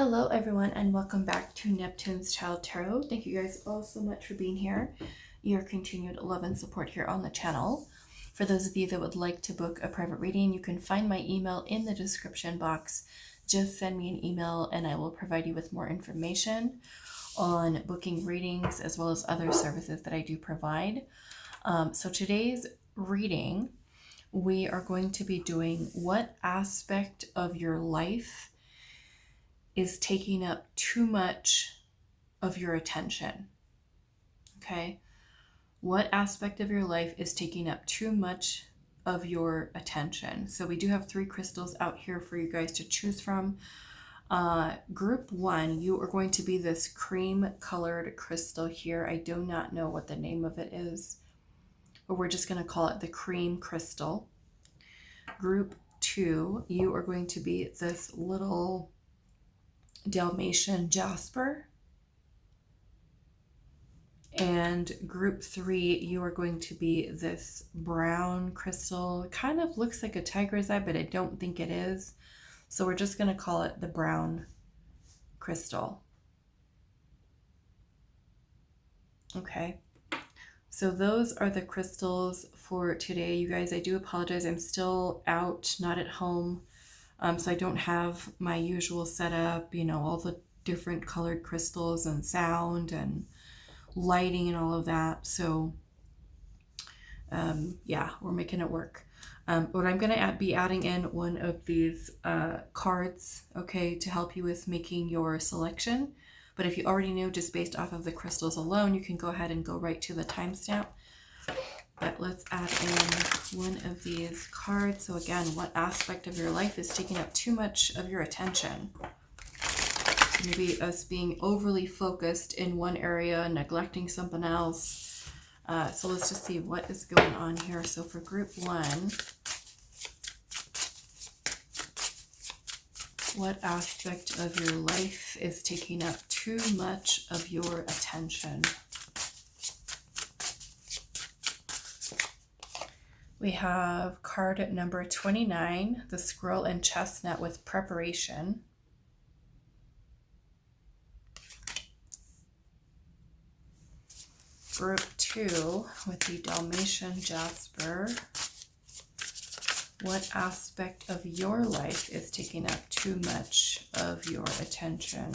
Hello everyone and welcome back to Neptune's Child Tarot. Thank you guys all so much for being here. Your continued love and support here on the channel. For those of you that would like to book a private reading, you can find my email in the description box. Just send me an email and I will provide you with more information on booking readings as well as other services that I do provide. So today's reading, we are going to be doing what aspect of your life is taking up too much of your attention. Okay? What aspect of your life is taking up too much of your attention? So we do have 3 crystals out here for you guys to choose from. Group 1, you are going to be this cream colored crystal here. I do not know what the name of it is, but we're just going to call it the cream crystal. Group 2, you are going to be this little Dalmatian Jasper. And group 3, you are going to be this brown crystal. It kind of looks like a tiger's eye, but I don't think it is. So we're just going to call it the brown crystal. Okay. So those are the crystals for today. You guys, I do apologize. I'm still out, not at home. So I don't have my usual setup, you know, all the different colored crystals and sound and lighting and all of that. So yeah, we're making it work. But I'm going to be adding in one of these cards, okay, to help you with making your selection. But if you already knew, just based off of the crystals alone, you can go ahead and go right to the timestamp. But let's add in one of these cards. So again, what aspect of your life is taking up too much of your attention? So maybe us being overly focused in one area and neglecting something else. So let's just see what is going on here. So for group 1, what aspect of your life is taking up too much of your attention? We have card number 29, the squirrel and chestnut with preparation. Group 2 with the Dalmatian Jasper. What aspect of your life is taking up too much of your attention?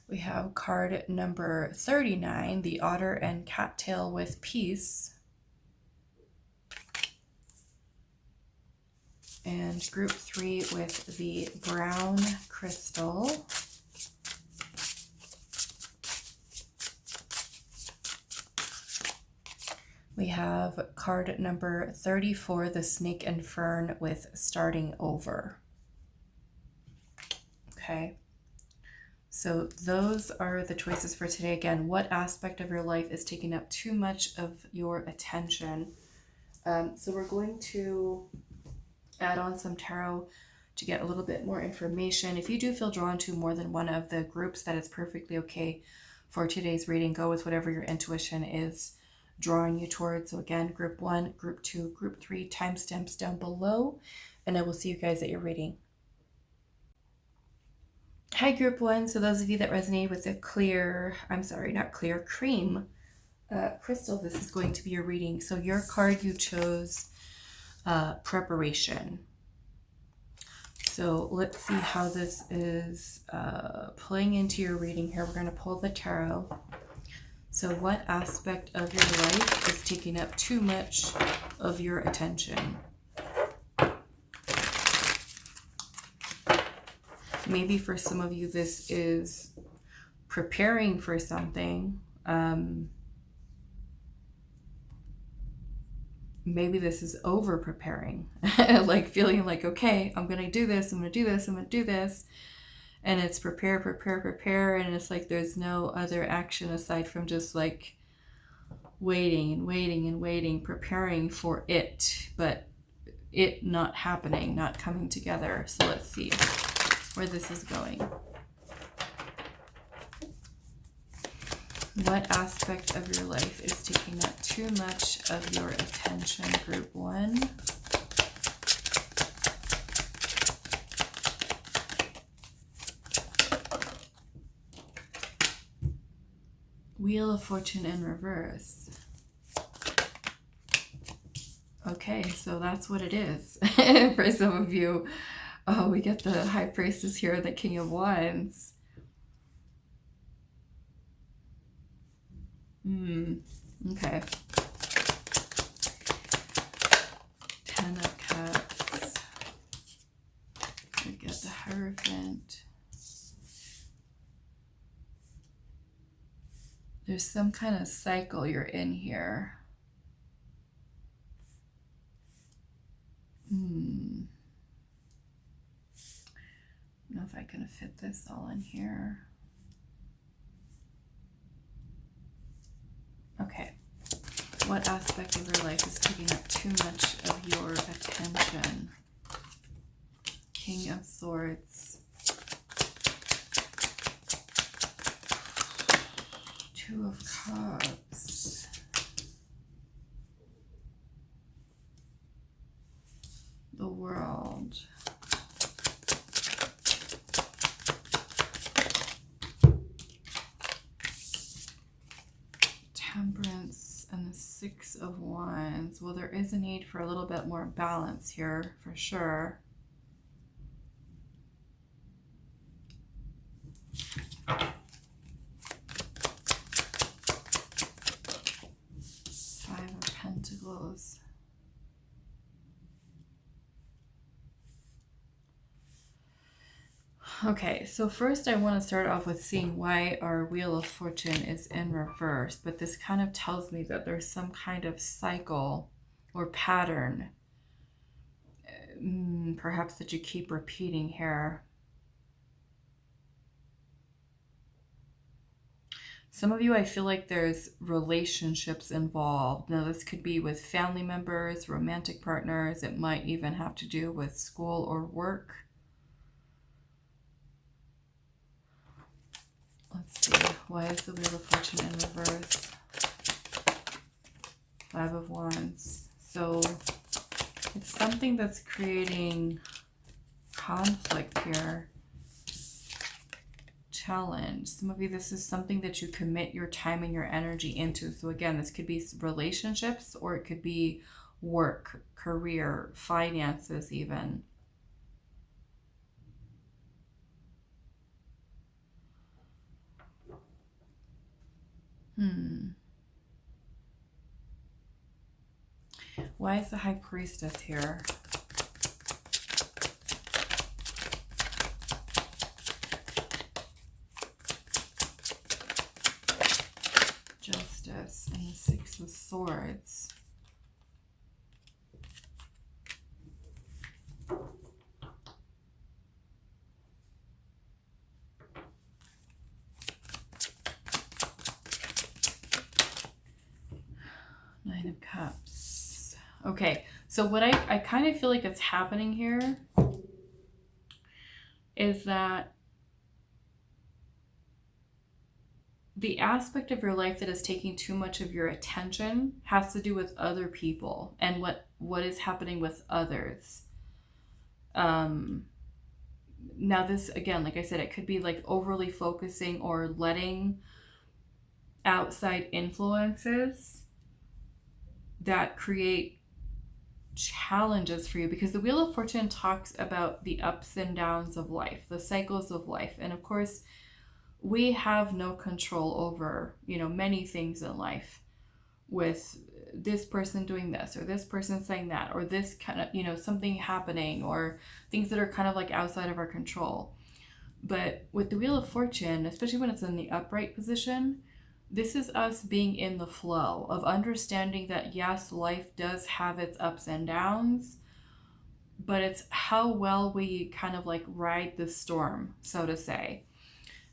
We have card number 39, the otter and cattail with peace. And group 3 with the brown crystal. We have card number 34, the snake and fern with starting over. Okay. So those are the choices for today. Again, what aspect of your life is taking up too much of your attention? So we're going to add on some tarot to get a little bit more information. If you do feel drawn to more than one of the groups, that is perfectly okay for today's reading. Go with whatever your intuition is drawing you towards. So again, group 1, group 2, group 3, timestamps down below, and I will see you guys at your reading. Hi group 1. So those of you that resonate with the cream crystal, this is going to be your reading. So your card you chose, preparation. So let's see how this is playing into your reading here. We're going to pull the tarot. So what aspect of your life is taking up too much of your attention? Maybe for some of you this is preparing for something. Maybe this is over preparing, like feeling like, okay, I'm going to do this, I'm going to do this, I'm going to do this. And it's prepare, prepare, prepare. And it's like there's no other action aside from just like waiting and waiting and waiting, preparing for it, but it not happening, not coming together. So let's see where this is going. What aspect of your life is taking up too much of your attention, group 1? Wheel of Fortune in reverse. Okay, so that's what it is. For some of you, oh, we get the High Priestess here, the King of Wands. Okay. Ten of Cups. We get the Hierophant. There's some kind of cycle you're in here. I don't know if I can fit this all in here. Okay. What aspect of your life is taking up too much of your attention? King of Swords. Two of Cups. The World. Temperance and the Six of Wands. Well, there is a need for a little bit more balance here, for sure. Five of Pentacles. Okay, so first I want to start off with seeing why our Wheel of Fortune is in reverse, but this kind of tells me that there's some kind of cycle or pattern, perhaps that you keep repeating here. Some of you, I feel like there's relationships involved. Now, this could be with family members, romantic partners. It might even have to do with school or work. Let's see. Why is the Wheel of Fortune in reverse? Five of Wands. So it's something that's creating conflict here. Challenge. Some of you, this is something that you commit your time and your energy into. So again, this could be relationships, or it could be work, career, finances even. Why is the High Priestess here? Justice and the Six of Swords. Nine of Cups. Okay, so what I kind of feel like it's happening here is that the aspect of your life that is taking too much of your attention has to do with other people and what is happening with others. Now this, again, like I said, it could be like overly focusing or letting outside influences that create challenges for you, because the Wheel of Fortune talks about the ups and downs of life, the cycles of life. And of course, we have no control over, many things in life, with this person doing this or this person saying that, or this kind of, something happening, or things that are kind of like outside of our control. But with the Wheel of Fortune, especially when it's in the upright position, this is us being in the flow of understanding that yes, life does have its ups and downs, but it's how well we kind of like ride the storm, so to say.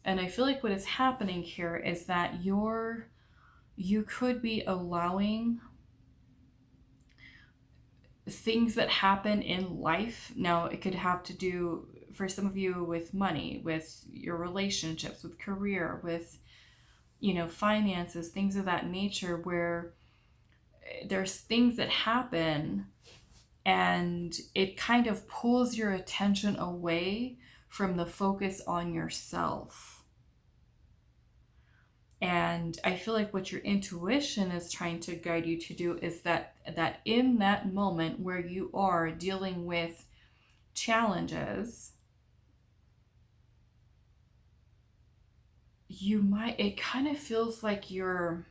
And I feel like what is happening here is that you could be allowing things that happen in life. Now, it could have to do, for some of you, with money, with your relationships, with career, with, finances, things of that nature, where there's things that happen and it kind of pulls your attention away from the focus on yourself. And I feel like what your intuition is trying to guide you to do is that in that moment where you are dealing with challenges, it kind of feels like you're,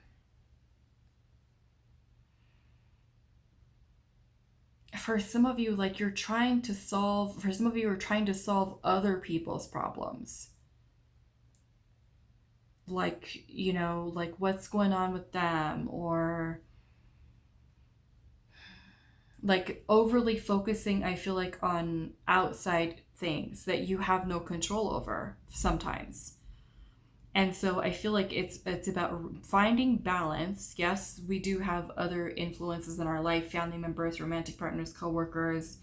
for some of you, like you're trying to solve, for some of you are trying to solve other people's problems. Like, like what's going on with them, or like overly focusing, I feel like, on outside things that you have no control over sometimes. And so I feel like it's about finding balance. Yes, we do have other influences in our life, family members, romantic partners, coworkers,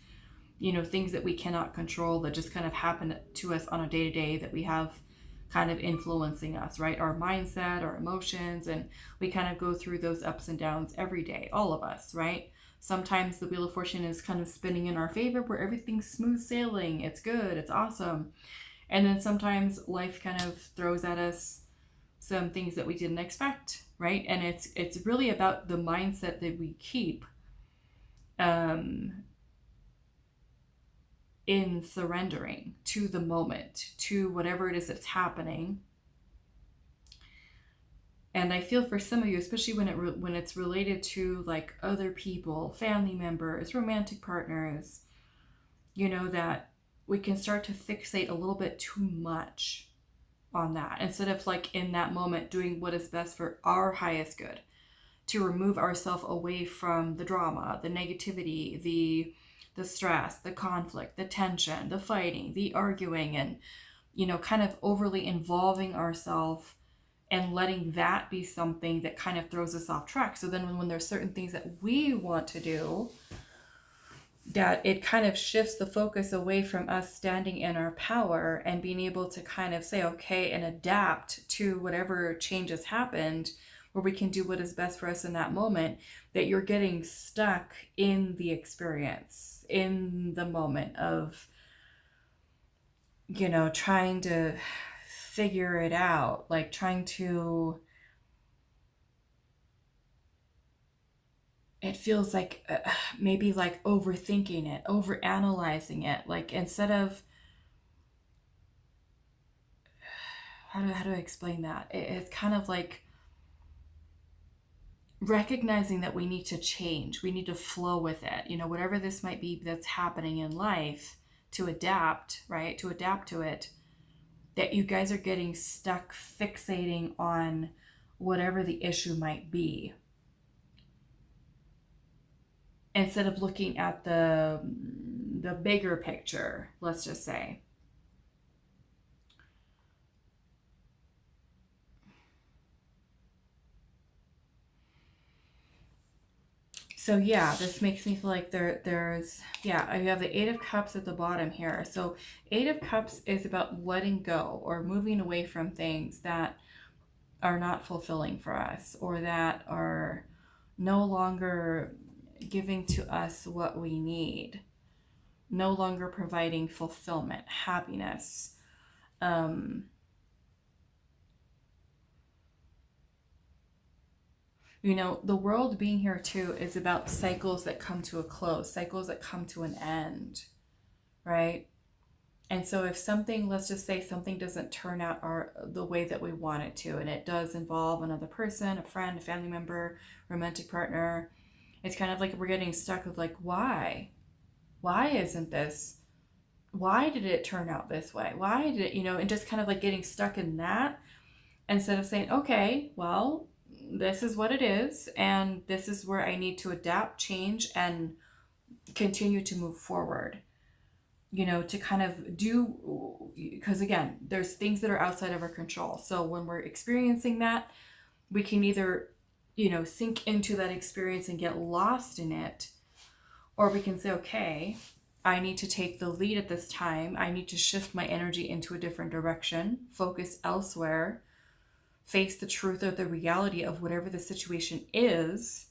things that we cannot control that just kind of happen to us on a day-to-day that we have kind of influencing us, right? Our mindset, our emotions, and we kind of go through those ups and downs every day, all of us, right? Sometimes the wheel of fortune is kind of spinning in our favor where everything's smooth sailing, it's good, it's awesome. And then sometimes life kind of throws at us some things that we didn't expect, right? And it's really about the mindset that we keep in surrendering to the moment, to whatever it is that's happening. And I feel for some of you, especially when it's related to like other people, family members, romantic partners, that we can start to fixate a little bit too much on that, instead of like in that moment doing what is best for our highest good, to remove ourselves away from the drama, the negativity, the stress, the conflict, the tension, the fighting, the arguing, and kind of overly involving ourselves and letting that be something that kind of throws us off track. So then when there's certain things that we want to do, that it kind of shifts the focus away from us standing in our power and being able to kind of say, okay, and adapt to whatever changes happened, where we can do what is best for us in that moment, that you're getting stuck in the experience, in the moment of, trying to figure it out, like trying to, it feels like maybe like overthinking it, overanalyzing it, like instead of, how do I explain that? It's kind of like recognizing that we need to change, we need to flow with it, whatever this might be that's happening in life, to adapt, right? To adapt to it, that you guys are getting stuck fixating on whatever the issue might be, instead of looking at the bigger picture, let's just say. So yeah, this makes me feel like there's, yeah, you have the Eight of Cups at the bottom here. So Eight of Cups is about letting go or moving away from things that are not fulfilling for us, or that are no longer giving to us what we need, no longer providing fulfillment, happiness. The world being here too is about cycles that come to a close, cycles that come to an end, right? And so if something, let's just say something doesn't turn out the way that we want it to, and it does involve another person, a friend, a family member, romantic partner, it's kind of like we're getting stuck with like, why? Why isn't this? Why did it turn out this way? Why did it, and just kind of like getting stuck in that, instead of saying, okay, well, this is what it is, and this is where I need to adapt, change, and continue to move forward. To kind of do, because again, there's things that are outside of our control. So when we're experiencing that, we can either, sink into that experience and get lost in it, or we can say, okay, I need to take the lead at this time. I need to shift my energy into a different direction, focus elsewhere, face the truth or the reality of whatever the situation is,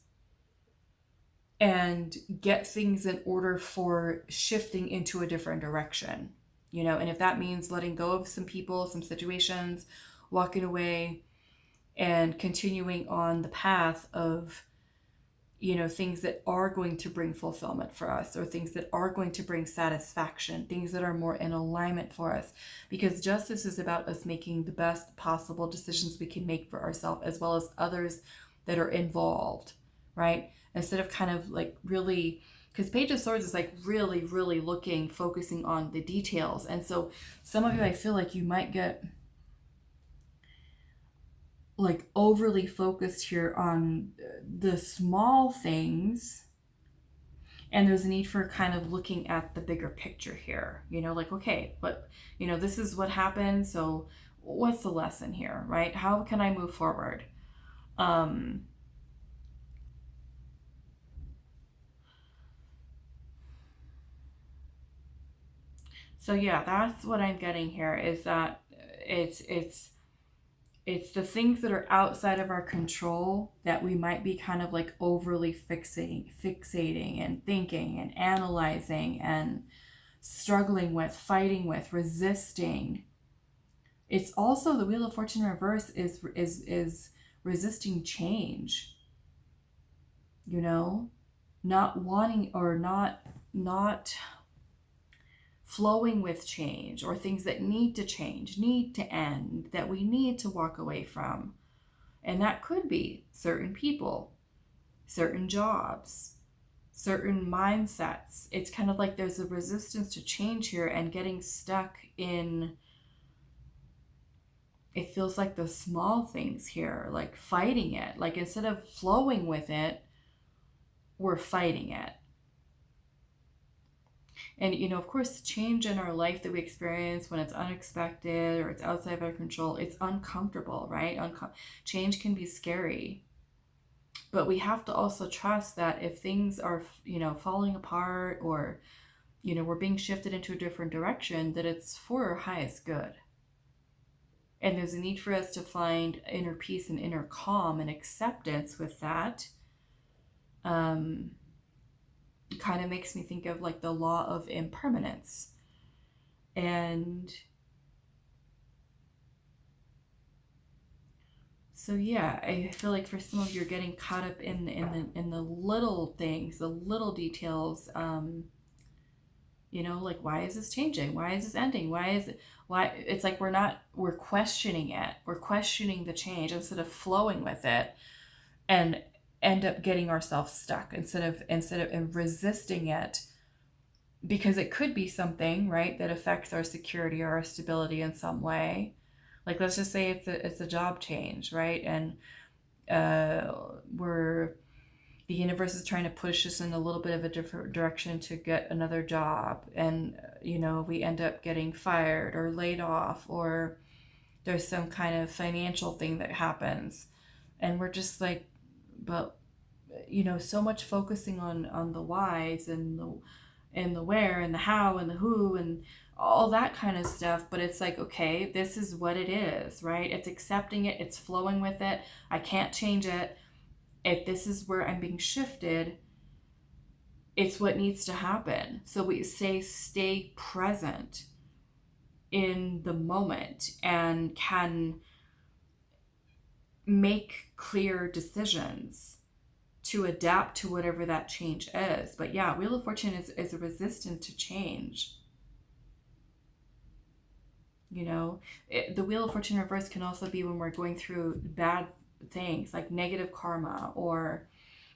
and get things in order for shifting into a different direction. And if that means letting go of some people, some situations, walking away, and continuing on the path of, you know, things that are going to bring fulfillment for us, or things that are going to bring satisfaction, things that are more in alignment for us. Because justice is about us making the best possible decisions we can make for ourselves, as well as others that are involved, right? Instead of kind of like really, because Page of Swords is like really, really looking, focusing on the details. And so some of you, I feel like you might get like overly focused here on the small things, and there's a need for kind of looking at the bigger picture here, you know, like, okay, but you know, this is what happened, so what's the lesson here, right? How can I move forward? So yeah, that's what I'm getting here, is that it's it's the things that are outside of our control that we might be kind of like overly fixating and thinking and analyzing and struggling with, fighting with, resisting. It's also the Wheel of Fortune reverse is resisting change. You know, not wanting, or not flowing with change, or things that need to change, need to end, that we need to walk away from. And that could be certain people, certain jobs, certain mindsets. It's kind of like there's a resistance to change here, and getting stuck in, it feels like the small things here, like fighting it. Like instead of flowing with it, we're fighting it. And, you know, of course, change in our life that we experience, when it's unexpected or it's outside of our control, it's uncomfortable, right? Change can be scary. But we have to also trust that if things are, you know, falling apart, or, you know, we're being shifted into a different direction, that it's for our highest good. And there's a need for us to find inner peace and inner calm and acceptance with that. It kind of makes me think of like the law of impermanence. And so yeah, I feel like for some of you, you're getting caught up in the little things, the little details. You know, like, why is this changing? Why is this ending? Why it's like we're questioning it. We're questioning the change instead of flowing with it, and end up getting ourselves stuck instead of resisting it, because it could be something, right, that affects our security or our stability in some way. Like, let's just say it's a job change, right? And the universe is trying to push us in a little bit of a different direction to get another job, and you know, we end up getting fired or laid off, or there's some kind of financial thing that happens, and we're just like, but you know, so much focusing on the whys and the where and the how and the who and all that kind of stuff. But it's like, okay, this is what it is, right? It's accepting it, it's flowing with it. I can't change it. If this is where I'm being shifted, it's what needs to happen. So we say stay present in the moment and can make clear decisions to adapt to whatever that change is. But yeah, Wheel of Fortune is a resistance to change. You know, the Wheel of Fortune reverse can also be when we're going through bad things, like negative karma, or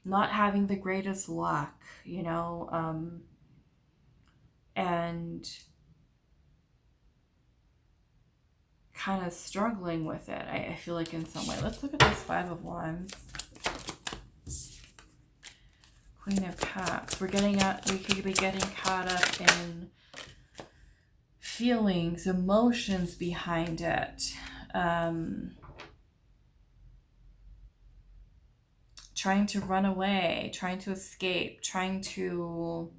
not having the greatest luck, you know, and kind of struggling with it, I feel like, in some way. Let's look at this Five of Wands. Queen of Cups. We could be getting caught up in feelings, emotions behind it. Trying to run away, trying to escape, trying to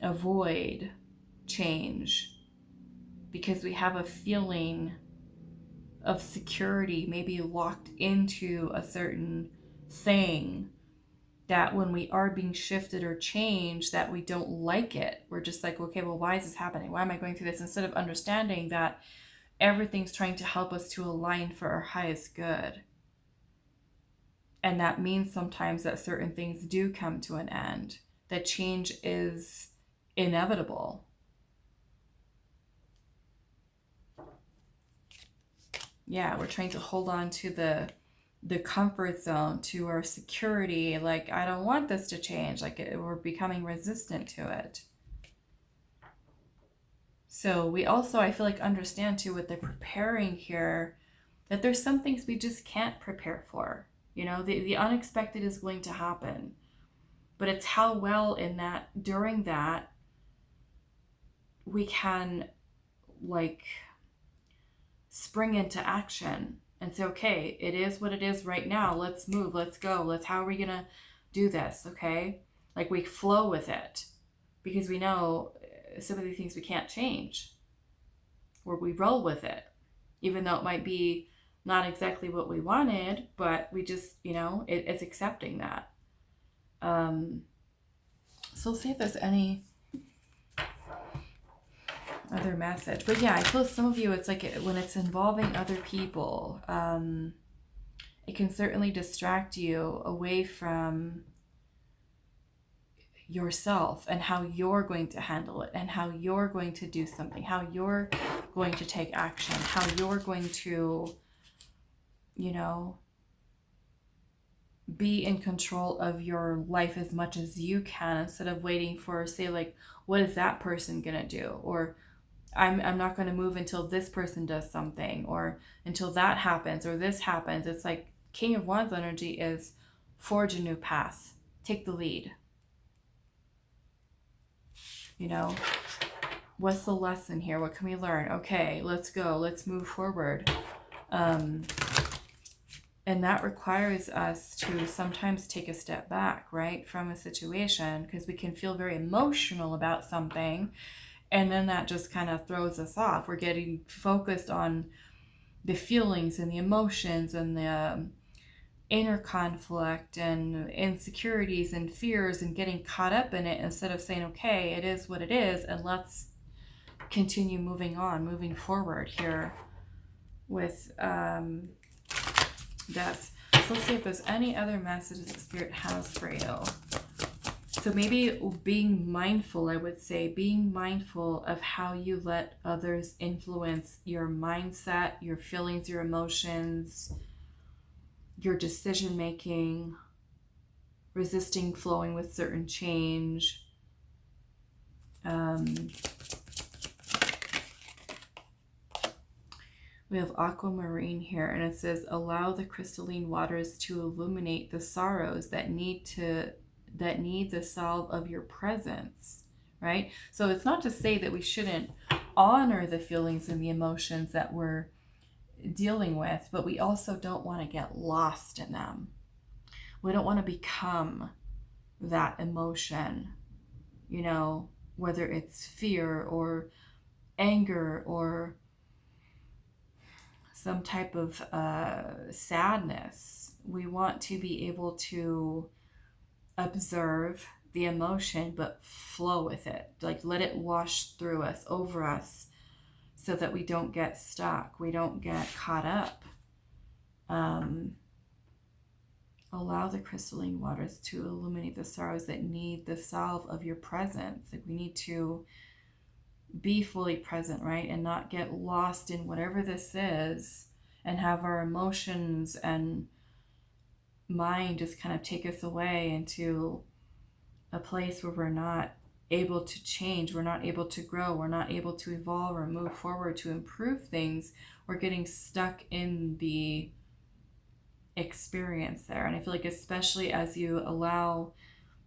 avoid change, because we have a feeling of security, maybe locked into a certain thing, that when we are being shifted or changed, that we don't like it. We're just like, okay, well, why is this happening? Why am I going through this? Instead of understanding that everything's trying to help us to align for our highest good. And that means sometimes that certain things do come to an end, that change is inevitable. Yeah, we're trying to hold on to the comfort zone, to our security. Like, I don't want this to change. Like, we're becoming resistant to it. So we also, I feel like, understand too with the preparing here that there's some things we just can't prepare for. You know, the unexpected is going to happen. But it's how well in that, during that, we can like spring into action and say, okay, it is what it is right now. Let's move, let's go. How are we going to do this? Okay. Like, we flow with it because we know some of these things we can't change, or we roll with it, even though it might be not exactly what we wanted, but we just, you know, it's accepting that. So let's see if there's any other message. But yeah, I feel some of you, it's like when it's involving other people, it can certainly distract you away from yourself and how you're going to handle it, and how you're going to do something, how you're going to take action, how you're going to, you know, be in control of your life as much as you can, instead of waiting for, say, like, what is that person gonna do? Or I'm not going to move until this person does something, or until that happens, or this happens. It's like King of Wands energy is forge a new path, take the lead. You know, what's the lesson here? What can we learn? Okay, let's go. Let's move forward. And that requires us to sometimes take a step back, right, from a situation, because we can feel very emotional about something. And then that just kind of throws us off. We're getting focused on the feelings and the emotions and the inner conflict and insecurities and fears, and getting caught up in it, instead of saying, okay, it is what it is, and let's continue moving on, moving forward here with this. So let's see if there's any other messages that Spirit has for you. So maybe being mindful, I would say, being mindful of how you let others influence your mindset, your feelings, your emotions, your decision making, resisting flowing with certain change. We have aquamarine here, and it says, allow the crystalline waters to illuminate the sorrows that need the salve of your presence, right? So it's not to say that we shouldn't honor the feelings and the emotions that we're dealing with, but we also don't want to get lost in them. We don't want to become that emotion, you know, whether it's fear or anger or some type of sadness. We want to be able to observe the emotion, but flow with it. Like, let it wash through us, over us, so that we don't get stuck. We don't get caught up. Allow the crystalline waters to illuminate the sorrows that need the salve of your presence. Like, we need to be fully present, right? And not get lost in whatever this is, and have our emotions and mind just kind of take us away into a place where we're not able to change, we're not able to grow, we're not able to evolve or move forward to improve things. We're getting stuck in the experience there. And I feel like, especially as you allow,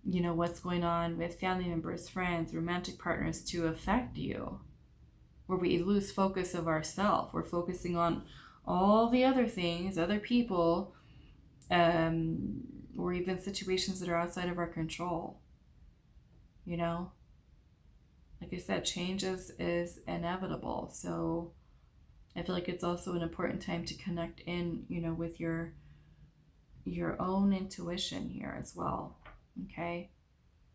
you know, what's going on with family members, friends, romantic partners to affect you, where we lose focus of ourselves. We're focusing on all the other things, other people, or even situations that are outside of our control. You know, like I said, change is inevitable. So I feel like it's also an important time to connect in, you know, with your own intuition here as well. Okay,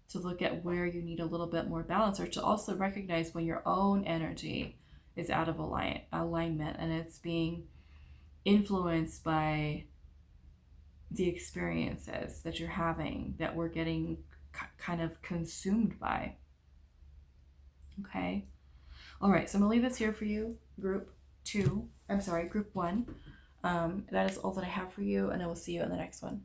to look at where you need a little bit more balance, or to also recognize when your own energy is out of alignment, and it's being influenced by the experiences that you're having, that we're getting kind of consumed by. Okay. All right. So I'm gonna leave this here for you, group one. That is all that I have for you, and I will see you in the next one.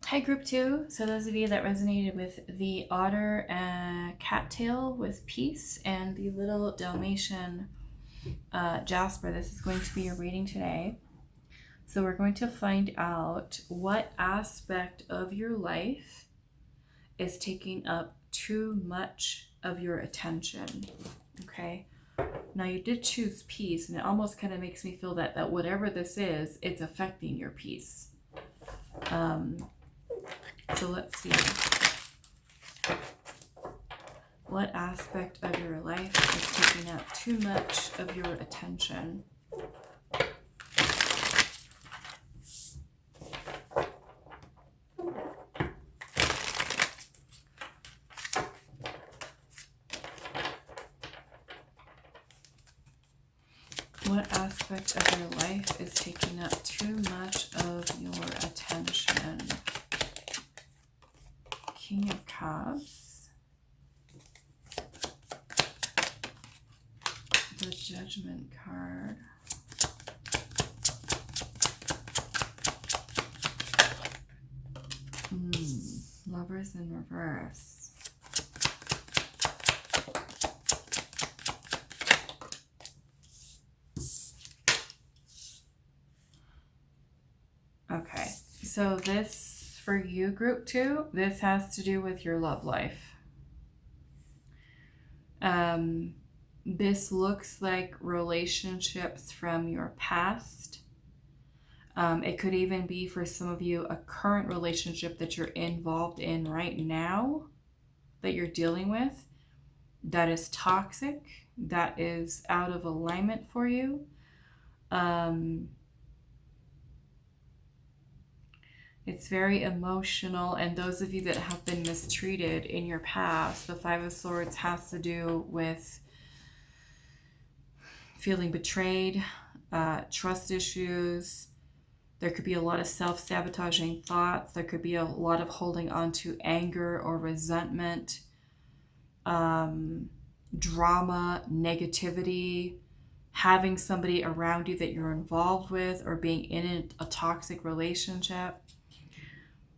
Hi, group 2. So those of you that resonated with the otter and cattail with peace and the little Dalmatian Jasper, this is going to be your reading today. So we're going to find out what aspect of your life is taking up too much of your attention. Okay. Now you did choose peace, and it almost kind of makes me feel that whatever this is, it's affecting your peace. So let's see. What aspect of your life is taking up too much of your attention? What aspect of your life is taking up too much of your attention? King of Cups. The Judgment card. Lovers in reverse. Okay, so this for you, group 2, this has to do with your love life. This looks like relationships from your past. It could even be, for some of you, a current relationship that you're involved in right now, that you're dealing with, that is toxic, that is out of alignment for you. It's very emotional, and those of you that have been mistreated in your past, the Five of Swords has to do with feeling betrayed, trust issues. There could be a lot of self-sabotaging thoughts. There could be a lot of holding on to anger or resentment, drama, negativity, having somebody around you that you're involved with, or being in a toxic relationship.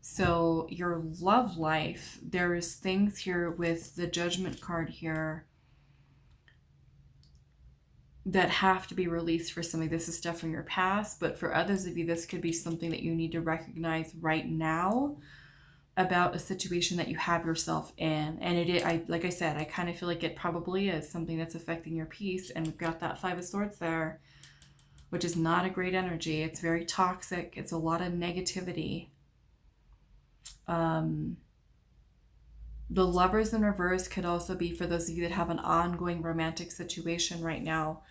So your love life, there's things here with the Judgment card here that have to be released for somebody. This is stuff from your past, but for others of you, this could be something that you need to recognize right now about a situation that you have yourself in. And it is, like I said, I kind of feel like it probably is something that's affecting your peace. And we've got that Five of Swords there, which is not a great energy. It's very toxic. It's a lot of negativity. The Lovers in reverse could also be for those of you that have an ongoing romantic situation right now.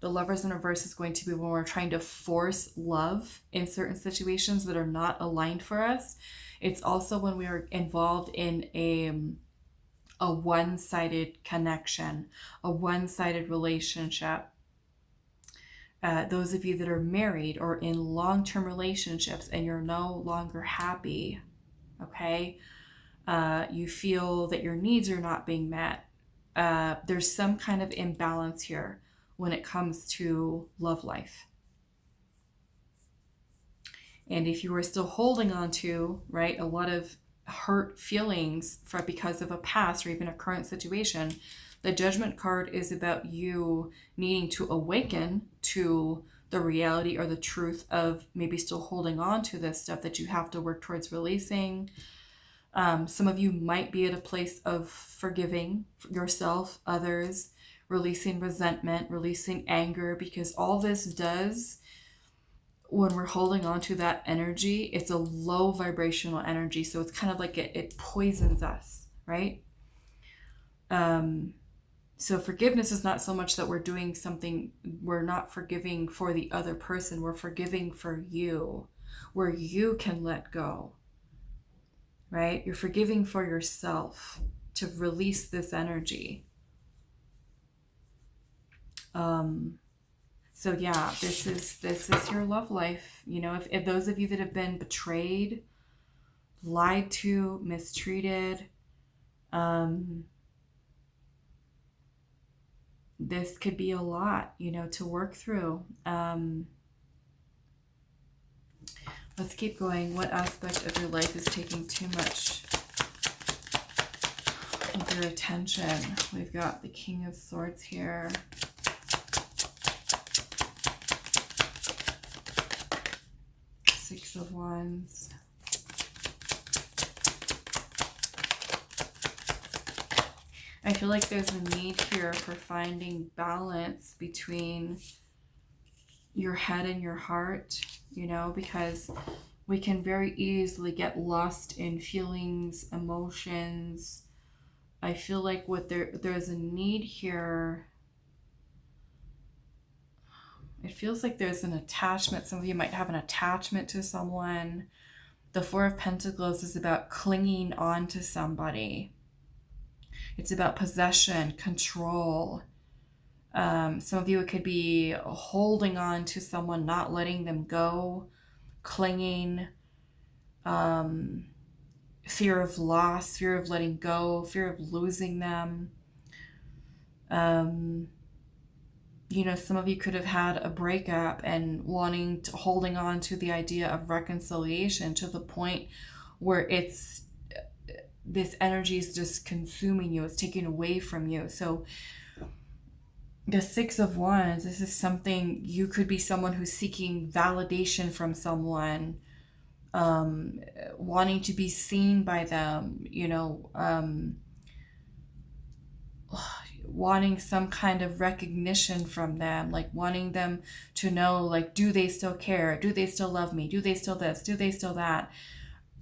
The Lovers in reverse is going to be when we're trying to force love in certain situations that are not aligned for us. It's also when we are involved in a one-sided connection, a one-sided relationship. Those of you that are married or in long-term relationships and you're no longer happy, okay? You feel that your needs are not being met. There's some kind of imbalance here when it comes to love life. And if you are still holding on to, right, a lot of hurt feelings because of a past or even a current situation, the Judgment card is about you needing to awaken to the reality or the truth of maybe still holding on to this stuff that you have to work towards releasing. Some of you might be at a place of forgiving yourself, others, releasing resentment, releasing anger, because all this does, when we're holding on to that energy, it's a low vibrational energy. So it's kind of like it poisons us, right? So forgiveness is not so much that we're doing something, we're not forgiving for the other person, we're forgiving for you, where you can let go. Right? You're forgiving for yourself to release this energy. So yeah, this is your love life. You know, if those of you that have been betrayed, lied to, mistreated, this could be a lot, you know, to work through. Let's keep going. What aspect of your life is taking too much of your attention? We've got the King of Swords here. Six of Wands. I feel like there's a need here for finding balance between your head and your heart, you know, because we can very easily get lost in feelings, emotions. I feel like there's a need here. It feels like there's an attachment. Some of you might have an attachment to someone. The Four of Pentacles is about clinging on to somebody. It's about possession, control. Some of you, it could be holding on to someone, not letting them go, clinging, fear of loss, fear of letting go, fear of losing them. You know, some of you could have had a breakup and holding on to the idea of reconciliation to the point where this energy is just consuming you. It's taken away from you. So the Six of Wands, this is something, you could be someone who's seeking validation from someone, wanting to be seen by them, you know, wanting some kind of recognition from them, like wanting them to know, like, do they still care? Do they still love me? Do they still this? Do they still that?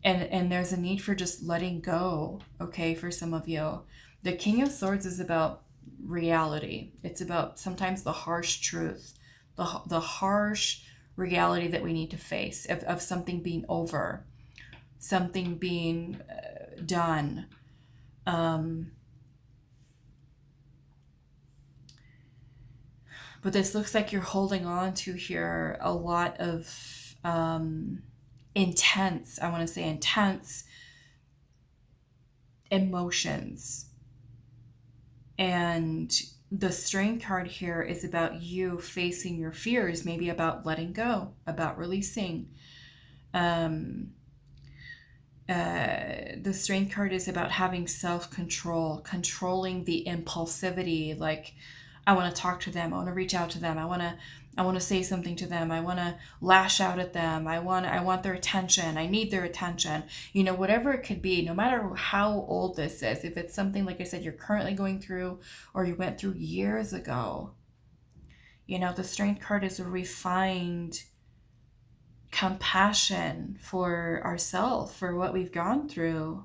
And there's a need for just letting go, okay, for some of you. The King of Swords is about reality. It's about sometimes the harsh truth, the harsh reality that we need to face of something being over, something being done. But this looks like you're holding on to here a lot of intense emotions. And the Strength card here is about you facing your fears, maybe about letting go, about releasing. The Strength card is about having self-control, controlling the impulsivity. Like, I want to talk to them, I want to reach out to them, I want to say something to them, I want to lash out at them, I want their attention, I need their attention, you know, whatever it could be, no matter how old this is. If it's something, like I said, you're currently going through or you went through years ago, you know, the Strength card is a refined compassion for ourselves, for what we've gone through.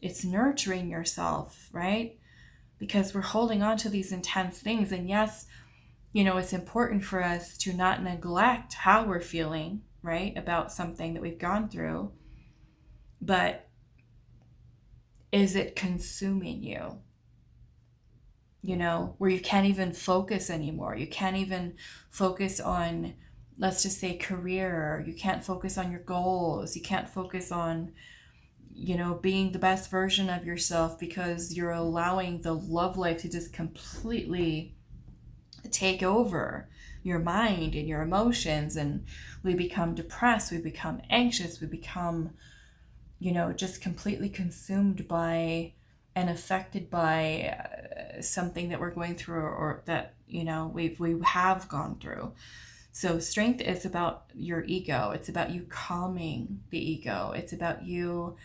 It's nurturing yourself, right? Because we're holding on to these intense things. And yes, you know, it's important for us to not neglect how we're feeling, right, about something that we've gone through. But is it consuming you? You know, where you can't even focus anymore. You can't even focus on, let's just say, career. You can't focus on your goals. You can't focus on, you know, being the best version of yourself, because you're allowing the love life to just completely take over your mind and your emotions, and we become depressed, we become anxious, we become, you know, just completely consumed by and affected by something that we're going through, or that, you know, we have gone through. So Strength is about your ego. It's about you calming the ego. It's about you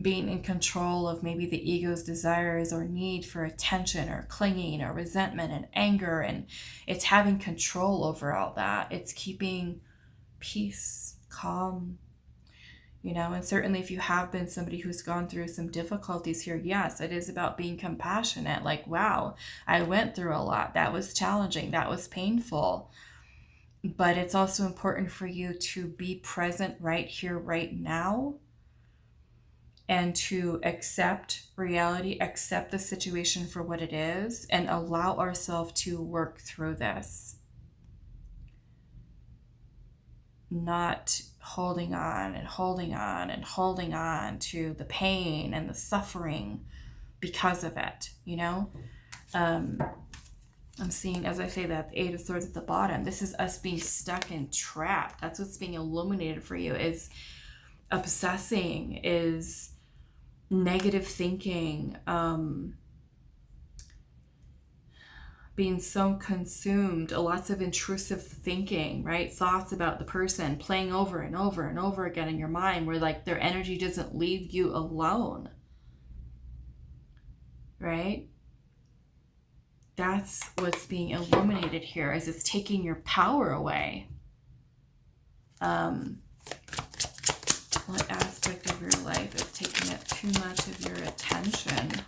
being in control of maybe the ego's desires or need for attention or clinging or resentment and anger. And it's having control over all that. It's keeping peace, calm, you know. And certainly if you have been somebody who's gone through some difficulties here, yes, it is about being compassionate. Like, wow, I went through a lot. That was challenging. That was painful. But it's also important for you to be present right here, right now, and to accept reality, accept the situation for what it is, and allow ourselves to work through this. Not holding on and holding on and holding on to the pain and the suffering because of it, you know? I'm seeing, as I say that, the Eight of Swords at the bottom. This is us being stuck and trapped. That's what's being illuminated for you, is obsessing, is negative thinking, being so consumed, lots of intrusive thinking, right? Thoughts about the person playing over and over and over again in your mind, where like their energy doesn't leave you alone, right? That's what's being illuminated here, as it's taking your power away. What aspect of your life is taking up too much of your attention?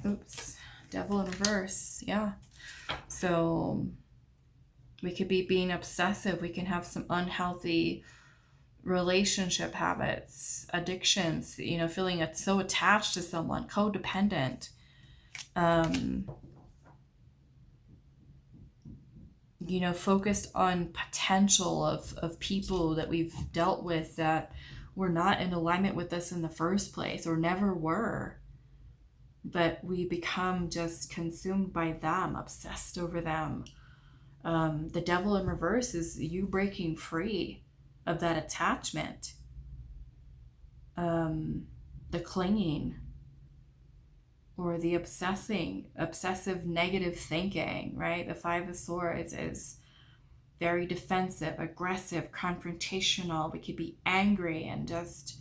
Oops, Devil in reverse, yeah. So we could be being obsessive. We can have some unhealthy relationship habits, addictions, you know, feeling so attached to someone, codependent. You know, focused on potential of people that we've dealt with that were not in alignment with us in the first place, or never were. But we become just consumed by them, obsessed over them. The Devil in reverse is you breaking free of that attachment, the clinging, or the obsessive negative thinking, right? The Five of Swords is very defensive, aggressive, confrontational. We could be angry and just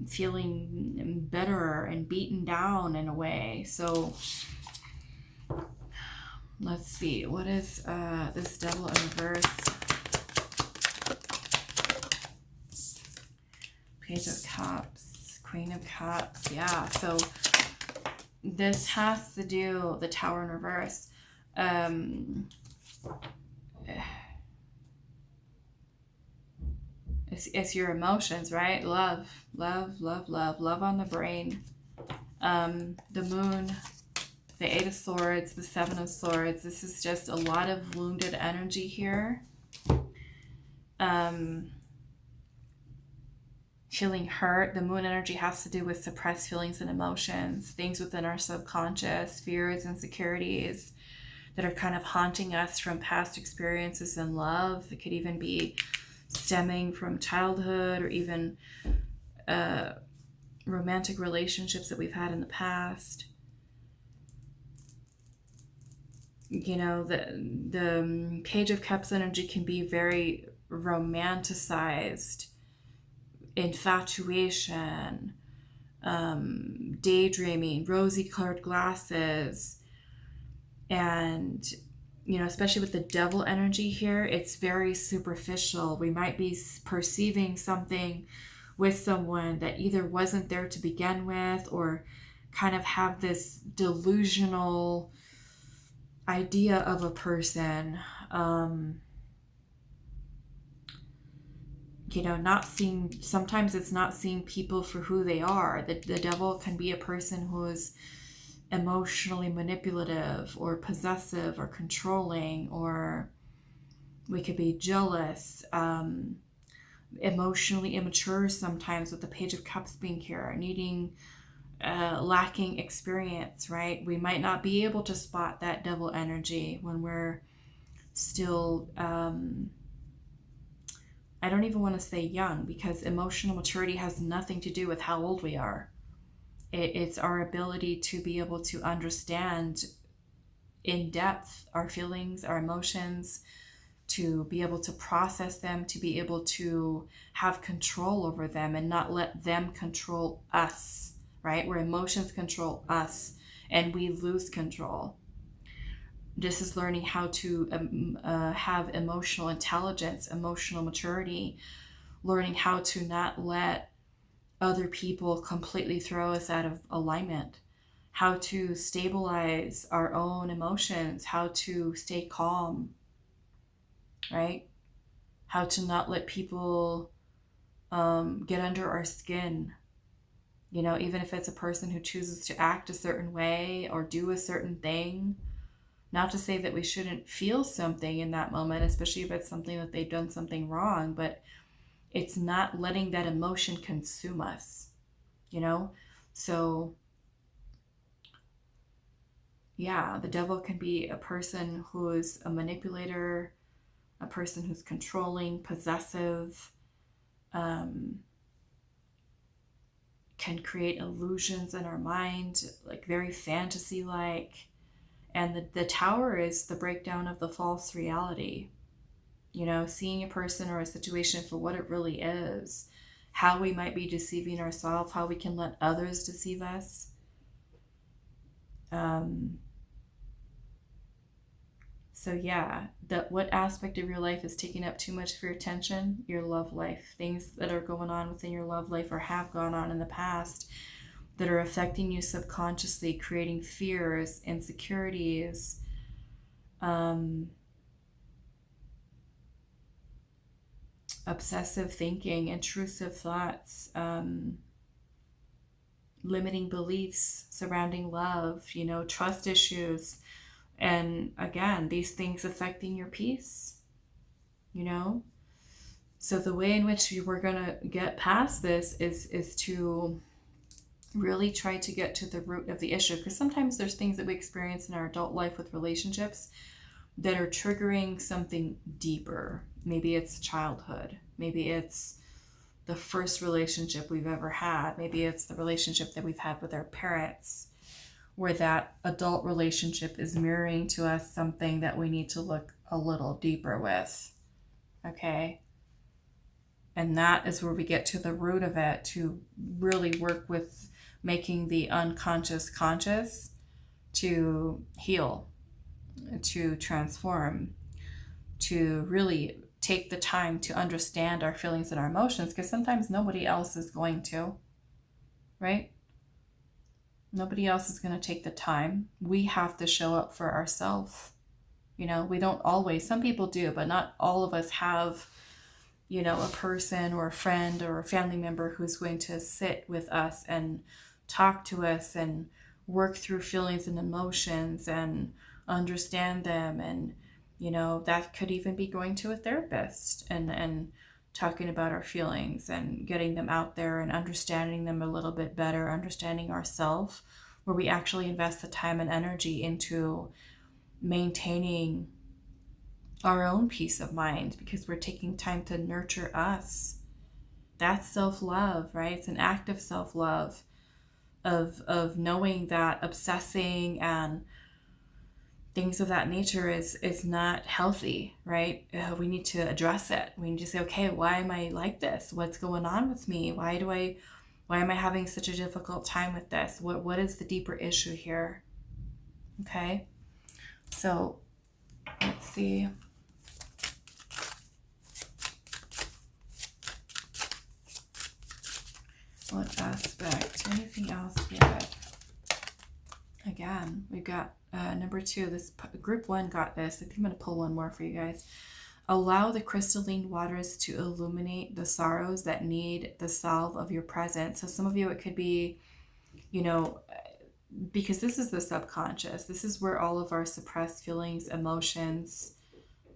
feeling bitter and beaten down in a way. So let's see, what is this Devil in reverse? Page of Cups, Queen of Cups. Yeah, so this has to do, the Tower in reverse. It's your emotions, right? Love on the brain. The Moon, the Eight of Swords, the Seven of Swords. This is just a lot of wounded energy here. Feeling hurt. The Moon energy has to do with suppressed feelings and emotions, things within our subconscious, fears, insecurities that are kind of haunting us from past experiences in love. It could even be stemming from childhood, or even romantic relationships that we've had in the past. You know, the Page of Cups energy can be very romanticized, infatuation, daydreaming, rosy colored glasses, and you know, especially with the Devil energy here, it's very superficial. We might be perceiving something with someone that either wasn't there to begin with, or kind of have this delusional idea of a person. You know, not seeing, sometimes it's not seeing people for who they are. The Devil can be a person who is emotionally manipulative, or possessive, or controlling, or we could be jealous, emotionally immature sometimes, with the Page of Cups being here, needing, lacking experience, right? We might not be able to spot that Devil energy when we're still, I don't even want to say young, because emotional maturity has nothing to do with how old we are. It's our ability to be able to understand in depth our feelings, our emotions, to be able to process them, to be able to have control over them and not let them control us, right? Where emotions control us and we lose control. This is learning how to have emotional intelligence, emotional maturity, learning how to not let other people completely throw us out of alignment, how to stabilize our own emotions, how to stay calm, right? How to not let people get under our skin. You know, even if it's a person who chooses to act a certain way or do a certain thing, not to say that we shouldn't feel something in that moment, especially if it's something that they've done something wrong, but it's not letting that emotion consume us, you know? So, yeah, the devil can be a person who's a manipulator, a person who's controlling, possessive, can create illusions in our mind, like very fantasy like. And the tower is the breakdown of the false reality. You know, seeing a person or a situation for what it really is, how we might be deceiving ourselves, how we can let others deceive us. So yeah, what aspect of your life is taking up too much of your attention? Your love life. Things that are going on within your love life or have gone on in the past that are affecting you subconsciously, creating fears, insecurities, obsessive thinking, intrusive thoughts, limiting beliefs surrounding love, you know, trust issues. And again, these things affecting your peace, you know? So the way in which we're going to get past this is to really try to get to the root of the issue. Because sometimes there's things that we experience in our adult life with relationships that are triggering something deeper. Maybe it's childhood. Maybe it's the first relationship we've ever had. Maybe it's the relationship that we've had with our parents, where that adult relationship is mirroring to us something that we need to look a little deeper with. Okay? And that is where we get to the root of it, to really work with making the unconscious conscious, to heal, to transform, to really take the time to understand our feelings and our emotions, because sometimes nobody else is going to, right? Nobody else is going to take the time. We have to show up for ourselves. You know, we don't always, some people do, but not all of us have, you know, a person or a friend or a family member who's going to sit with us and talk to us and work through feelings and emotions and understand them. And, you know, that could even be going to a therapist and talking about our feelings and getting them out there and understanding them a little bit better, understanding ourselves, where we actually invest the time and energy into maintaining our own peace of mind, because we're taking time to nurture us. That's self-love, right? It's an act of self-love, of knowing that obsessing and things of that nature is not healthy, right? We need to address it. We need to say, okay, why am I like this? What's going on with me? Why am I having such a difficult time with this? What is the deeper issue here? Okay, so let's see. What aspect? Anything else here? Again, we've got number 2. This group 1 got this. I think I'm going to pull one more for you guys. Allow the crystalline waters to illuminate the sorrows that need the salve of your presence. So some of you, it could be, you know, because this is the subconscious. This is where all of our suppressed feelings, emotions,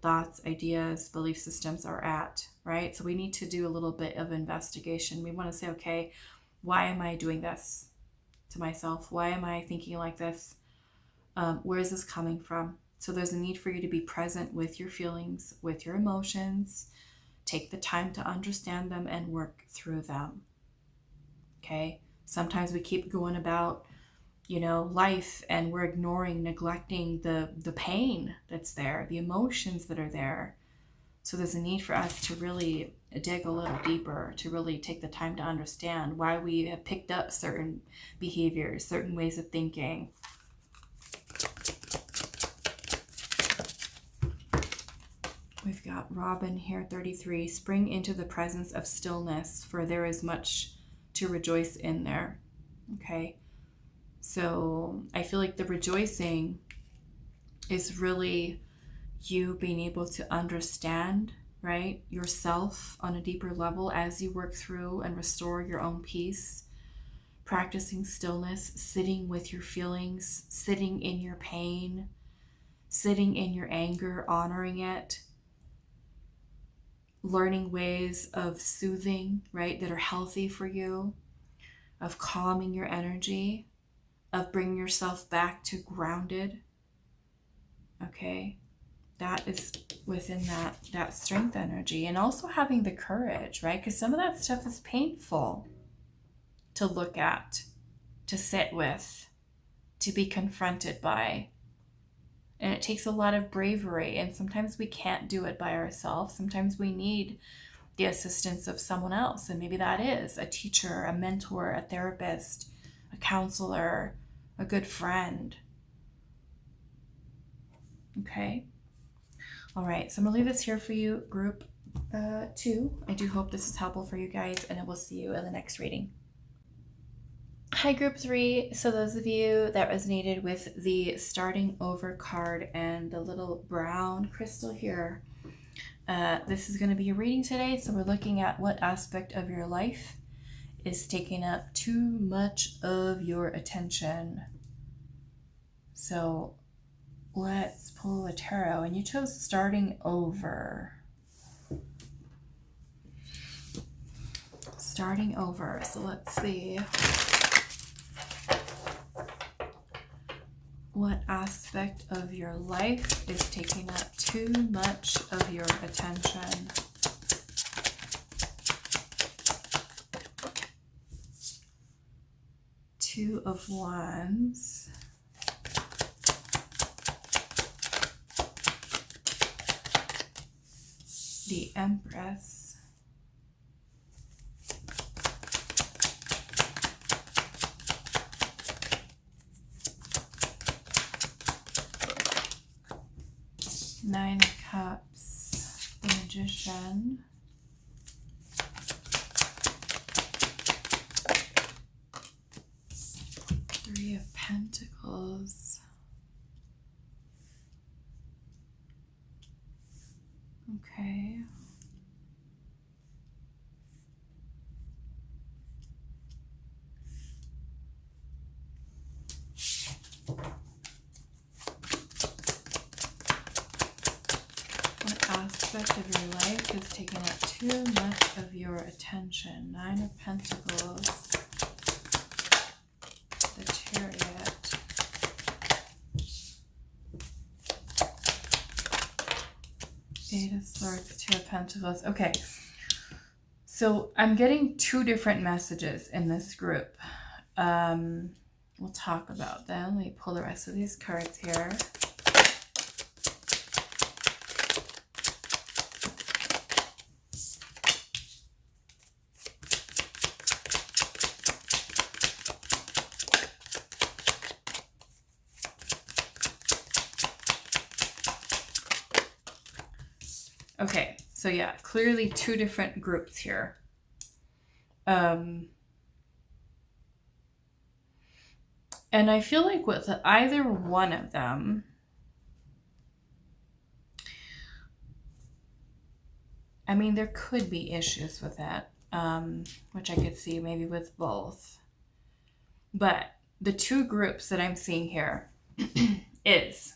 thoughts, ideas, belief systems are at, right? So we need to do a little bit of investigation. We want to say, okay, why am I doing this to myself? Why am I thinking like this? Where is this coming from? So there's a need for you to be present with your feelings, with your emotions. Take the time to understand them and work through them. Okay? Sometimes we keep going about, you know, life, and we're ignoring, neglecting the pain that's there, the emotions that are there. So there's a need for us to really dig a little deeper, to really take the time to understand why we have picked up certain behaviors, certain ways of thinking. We've got Robin here, 33. Spring into the presence of stillness, for there is much to rejoice in there. Okay. So I feel like the rejoicing is really you being able to understand, right, yourself on a deeper level as you work through and restore your own peace, practicing stillness, sitting with your feelings, sitting in your pain, sitting in your anger, honoring it, learning ways of soothing, right, that are healthy for you, of calming your energy, of bringing yourself back to grounded. Okay, that is within that strength energy. And also having the courage, right? Because some of that stuff is painful to look at, to sit with, to be confronted by. And it takes a lot of bravery. And sometimes we can't do it by ourselves. Sometimes we need the assistance of someone else. And maybe that is a teacher, a mentor, a therapist, a counselor, a good friend. Okay. All right. So I'm going to leave this here for you, group 2. I do hope this is helpful for you guys, and I will see you in the next reading. Hi, group 3. So those of you that resonated with the starting over card and the little brown crystal here, this is going to be a reading today. So we're looking at what aspect of your life is taking up too much of your attention. So let's pull a tarot, and you chose starting over. Starting over. So let's see. What aspect of your life is taking up too much of your attention? Two of Wands. The Empress. Nine of Cups. The Magician. Three of Pentacles. Okay. What aspect of your life is taking up too much of your attention? Nine of Pentacles. The Chariot. Eight of Swords, Two of Pentacles. Okay. So I'm getting 2 different messages in this group. We'll talk about them. Let me pull the rest of these cards here. Okay, so yeah, clearly 2 different groups here. And I feel like with either one of them, I mean, there could be issues with that, which I could see maybe with both. But the 2 groups that I'm seeing here is,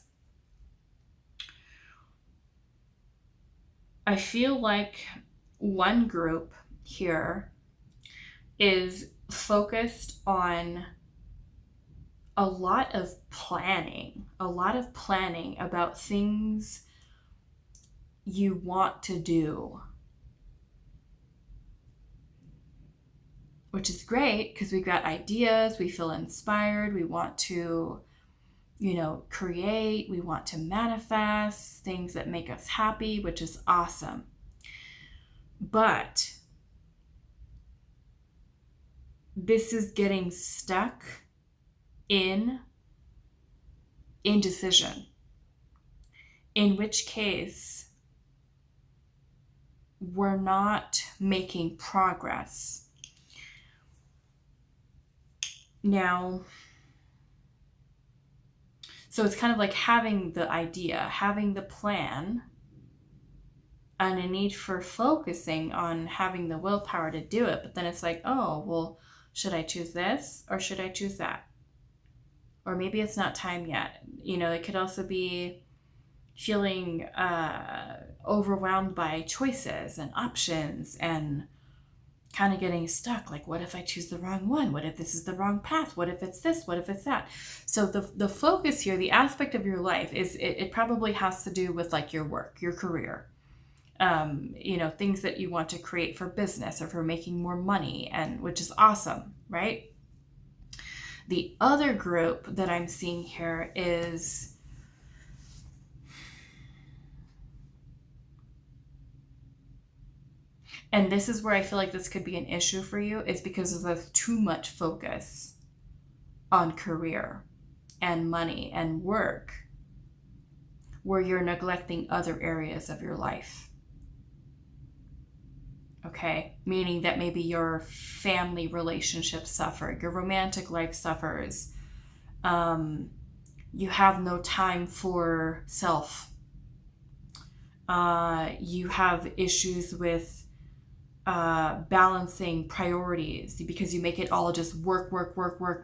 I feel like one group here is focused on a lot of planning about things you want to do, which is great because we've got ideas, we feel inspired, we want to, create, we want to manifest things that make us happy, which is awesome. But this is getting stuck in indecision, in which case we're not making progress. Now, So it's kind of like having the idea, having the plan, and a need for focusing on having the willpower to do it. But then it's like, oh, well, should I choose this or should I choose that? Or maybe it's not time yet. It could also be feeling overwhelmed by choices and options and kind of getting stuck. Like, what if I choose the wrong one? What if this is the wrong path? What if it's this? What if it's that? So the focus here, the aspect of your life is it probably has to do with like your work, your career, things that you want to create for business or for making more money, and which is awesome, right? The other group that I'm seeing here is and this is where I feel like this could be an issue for you, is because there's too much focus on career and money and work where you're neglecting other areas of your life. Okay? Meaning that maybe your family relationships suffer, your romantic life suffers, you have no time for self. You have issues with balancing priorities because you make it all just work,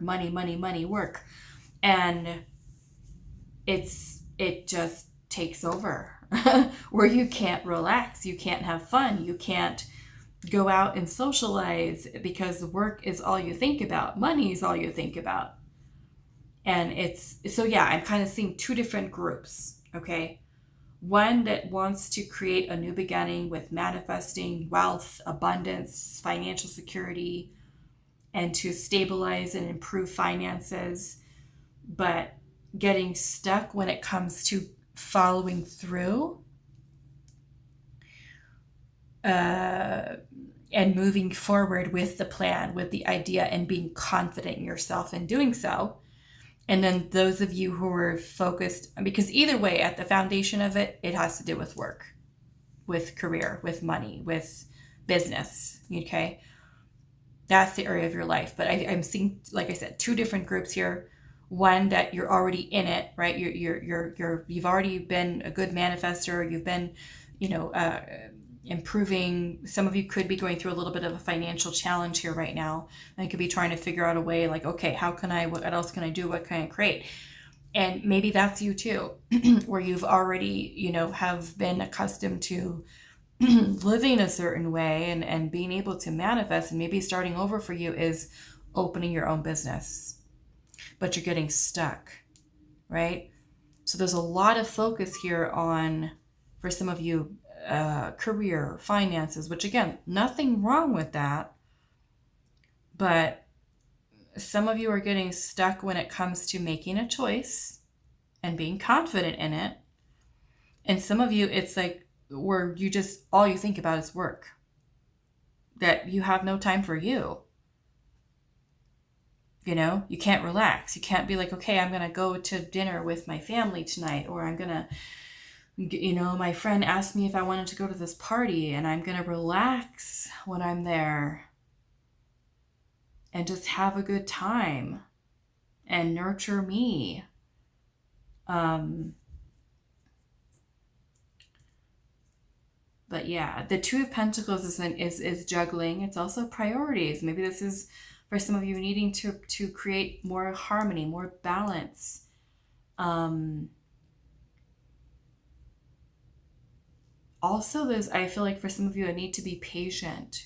money, work. And it just takes over where you can't relax, you can't have fun, you can't go out and socialize because work is all you think about, money is all you think about. And I'm kind of seeing two different groups, okay? One that wants to create a new beginning with manifesting wealth, abundance, financial security, and to stabilize and improve finances, but getting stuck when it comes to following through and moving forward with the plan, with the idea, and being confident in yourself in doing so. And then those of you who are focused, because either way, at the foundation of it, it has to do with work, with career, with money, with business, okay? That's the area of your life. But I'm seeing, like I said, two different groups here. One that you're already in it, right? You've already been a good manifester. You've been, improving. Some of you could be going through a little bit of a financial challenge here right now, and could be trying to figure out a way like, okay, what else can I do? What can I create? And maybe that's you too, where you've already, have been accustomed to living a certain way and being able to manifest, and maybe starting over for you is opening your own business, but you're getting stuck, right? So there's a lot of focus here on, for some of you, career, finances, which again, nothing wrong with that. But some of you are getting stuck when it comes to making a choice and being confident in it. And some of you, it's like where you just, all you think about is work, that you have no time for you. You can't relax. You can't be like, okay, I'm going to go to dinner with my family tonight, or I'm going to, my friend asked me if I wanted to go to this party, and I'm going to relax when I'm there and just have a good time and nurture me. But yeah, the Two of Pentacles is juggling. It's also priorities. Maybe this is for some of you needing to create more harmony, more balance. Also, I feel like for some of you, I need to be patient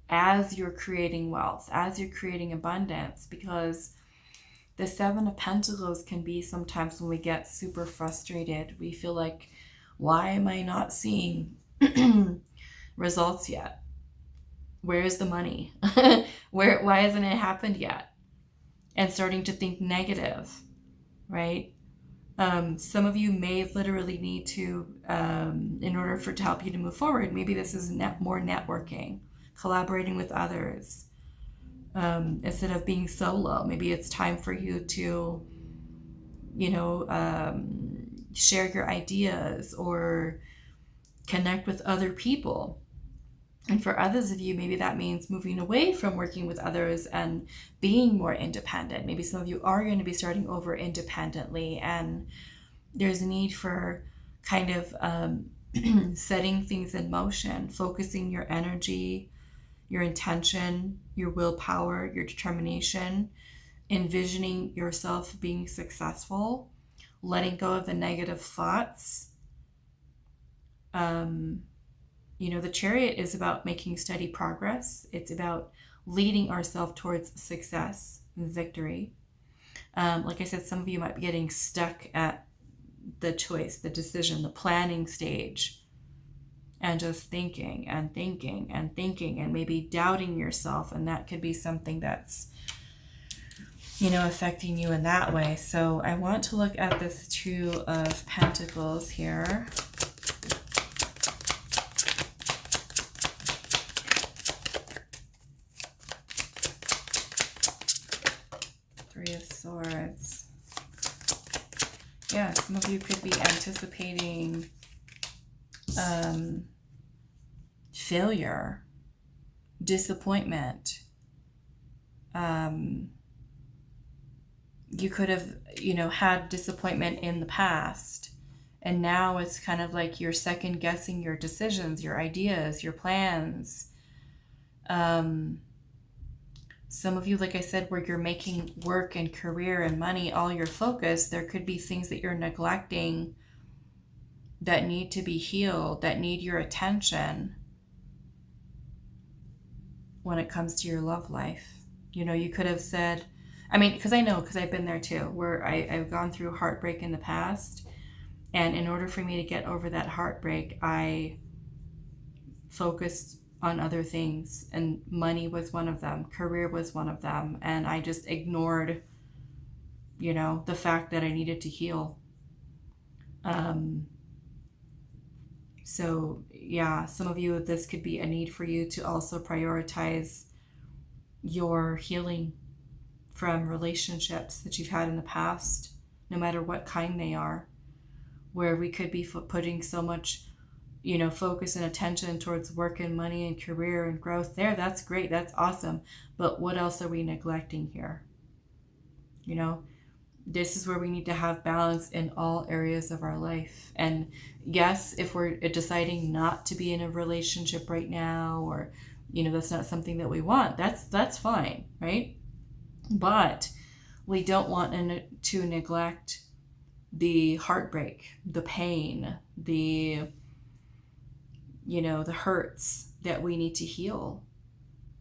as you're creating wealth, as you're creating abundance, because the Seven of Pentacles can be sometimes when we get super frustrated, we feel like, why am I not seeing results yet? Where's the money? Why hasn't it happened yet? And starting to think negative, right? Some of you may literally need to, in order to help you to move forward, maybe this is more networking, collaborating with others, instead of being solo. Maybe it's time for you to, share your ideas or connect with other people. And for others of you, maybe that means moving away from working with others and being more independent. Maybe some of you are going to be starting over independently, and there's a need for kind of setting things in motion, focusing your energy, your intention, your willpower, your determination, envisioning yourself being successful, letting go of the negative thoughts. The Chariot is about making steady progress. It's about leading ourselves towards success and victory. Like I said, some of you might be getting stuck at the choice, the decision, the planning stage, and just thinking and thinking and thinking and maybe doubting yourself. And that could be something that's, affecting you in that way. So I want to look at this Two of Pentacles here. Three of Swords. Yeah, some of you could be anticipating failure, disappointment. You could have, had disappointment in the past, and now it's kind of like you're second guessing your decisions, your ideas, your plans. Some of you, like I said, where you're making work and career and money all your focus, there could be things that you're neglecting that need to be healed, that need your attention when it comes to your love life. You could have said, because I've been there too, where I've gone through heartbreak in the past. And in order for me to get over that heartbreak, I focused on other things, and money was one of them, career was one of them, and I just ignored, the fact that I needed to heal. So yeah, some of you, this could be a need for you to also prioritize your healing from relationships that you've had in the past, no matter what kind they are, where we could be putting so much focus and attention towards work and money and career and growth there. That's great. That's awesome. But what else are we neglecting here? This is where we need to have balance in all areas of our life. And yes, if we're deciding not to be in a relationship right now, or, that's not something that we want, that's fine, right? But we don't want to neglect the heartbreak, the pain, the hurts that we need to heal,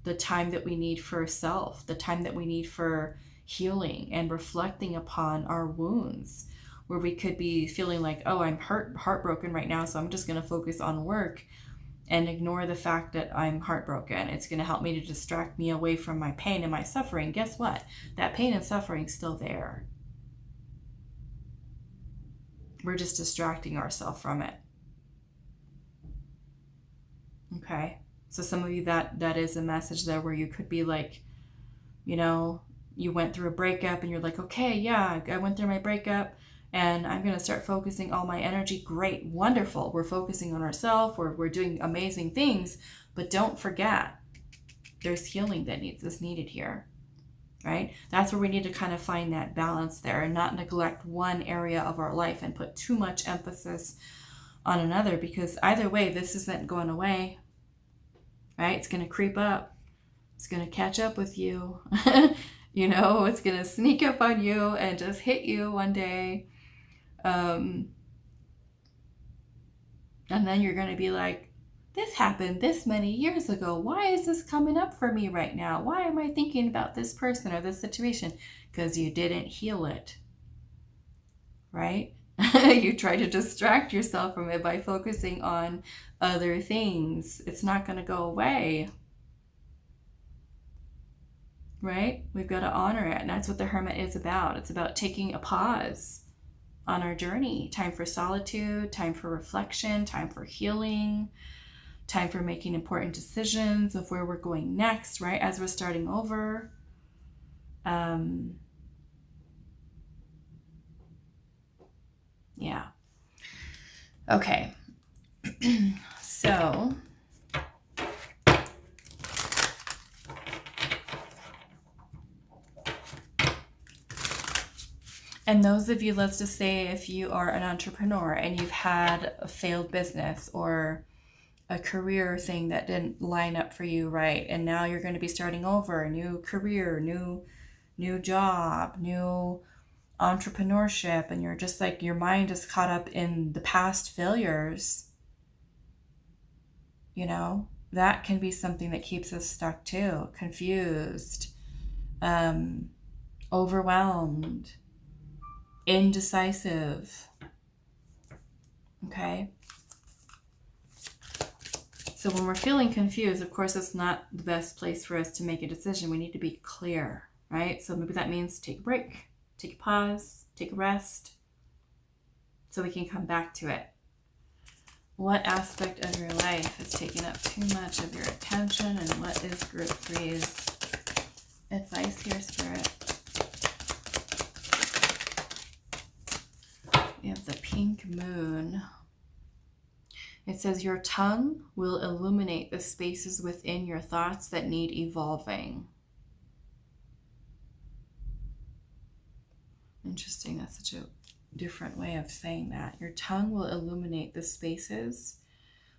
the time that we need for self, the time that we need for healing and reflecting upon our wounds, where we could be feeling like, oh, I'm heartbroken right now, so I'm just going to focus on work and ignore the fact that I'm heartbroken. It's going to help me to distract me away from my pain and my suffering. Guess what? That pain and suffering is still there. We're just distracting ourselves from it. Okay, so some of you, that is a message there, where you could be like, you went through a breakup and you're like, okay, yeah, I went through my breakup and I'm going to start focusing all my energy. Great, wonderful. We're focusing on ourselves. We're doing amazing things, but don't forget there's healing that is needed here, right? That's where we need to kind of find that balance there and not neglect one area of our life and put too much emphasis on another, because either way, this isn't going away, right? It's going to creep up. It's going to catch up with you. It's going to sneak up on you and just hit you one day. And then you're going to be like, this happened this many years ago. Why is this coming up for me right now? Why am I thinking about this person or this situation? Because you didn't heal it, right? You try to distract yourself from it by focusing on other things. It's not going to go away, right? We've got to honor it. And that's what the Hermit is about. It's about taking a pause on our journey. Time for solitude, time for reflection, time for healing, time for making important decisions of where we're going next, right? As we're starting over. Yeah. Okay. So And those of you, let's just say if you are an entrepreneur and you've had a failed business or a career thing that didn't line up for you right, and now you're going to be starting over, a new career, new job, new entrepreneurship, and you're just like, your mind is caught up in the past failures, you know, that can be something that keeps us stuck too, confused, overwhelmed, indecisive. Okay. So when we're feeling confused, of course, it's not the best place for us to make a decision. We need to be clear, right? So maybe that means take a break, take a pause, take a rest, so we can come back to it. What aspect of your life is taking up too much of your attention, and what is group 3's advice here, Spirit? We have the pink moon. It says your tongue will illuminate the spaces within your thoughts that need evolving. Interesting. That's such a different way of saying that. Your tongue will illuminate the spaces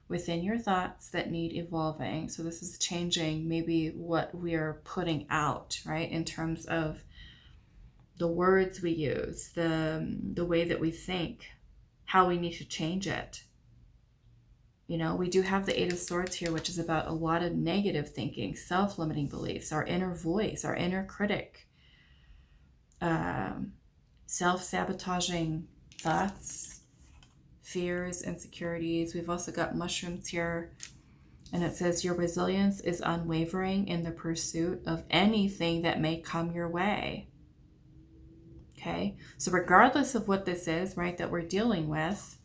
within your thoughts that need evolving. So this is changing maybe what we are putting out, right? In terms of the words we use, the way that we think, how we need to change it. You know, we do have the 8 of Swords here, which is about a lot of negative thinking, self-limiting beliefs, our inner voice, our inner critic, self-sabotaging thoughts, fears, insecurities. We've also got mushrooms here, and it says your resilience is unwavering in the pursuit of anything that may come your way. Okay, so regardless of what this is, right, that we're dealing with,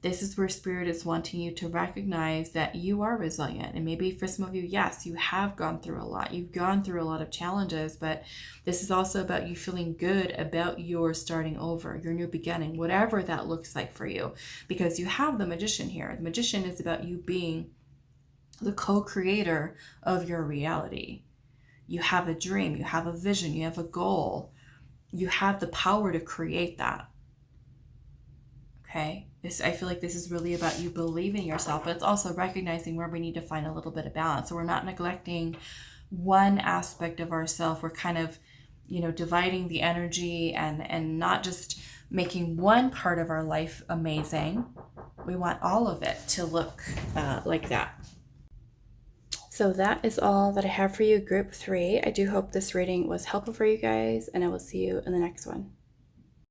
this is where Spirit is wanting you to recognize that you are resilient. And maybe for some of you, yes, you have gone through a lot. You've gone through a lot of challenges, but this is also about you feeling good about your starting over, your new beginning, whatever that looks like for you. Because you have the Magician here. The Magician is about you being the co-creator of your reality. You have a dream, you have a vision, you have a goal. You have the power to create that. Okay? I feel like this is really about you believing in yourself, but it's also recognizing where we need to find a little bit of balance. So we're not neglecting one aspect of ourselves. We're kind of, you know, dividing the energy and not just making one part of our life amazing. We want all of it to look like that. So that is all that I have for you, group 3. I do hope this reading was helpful for you guys, and I will see you in the next one.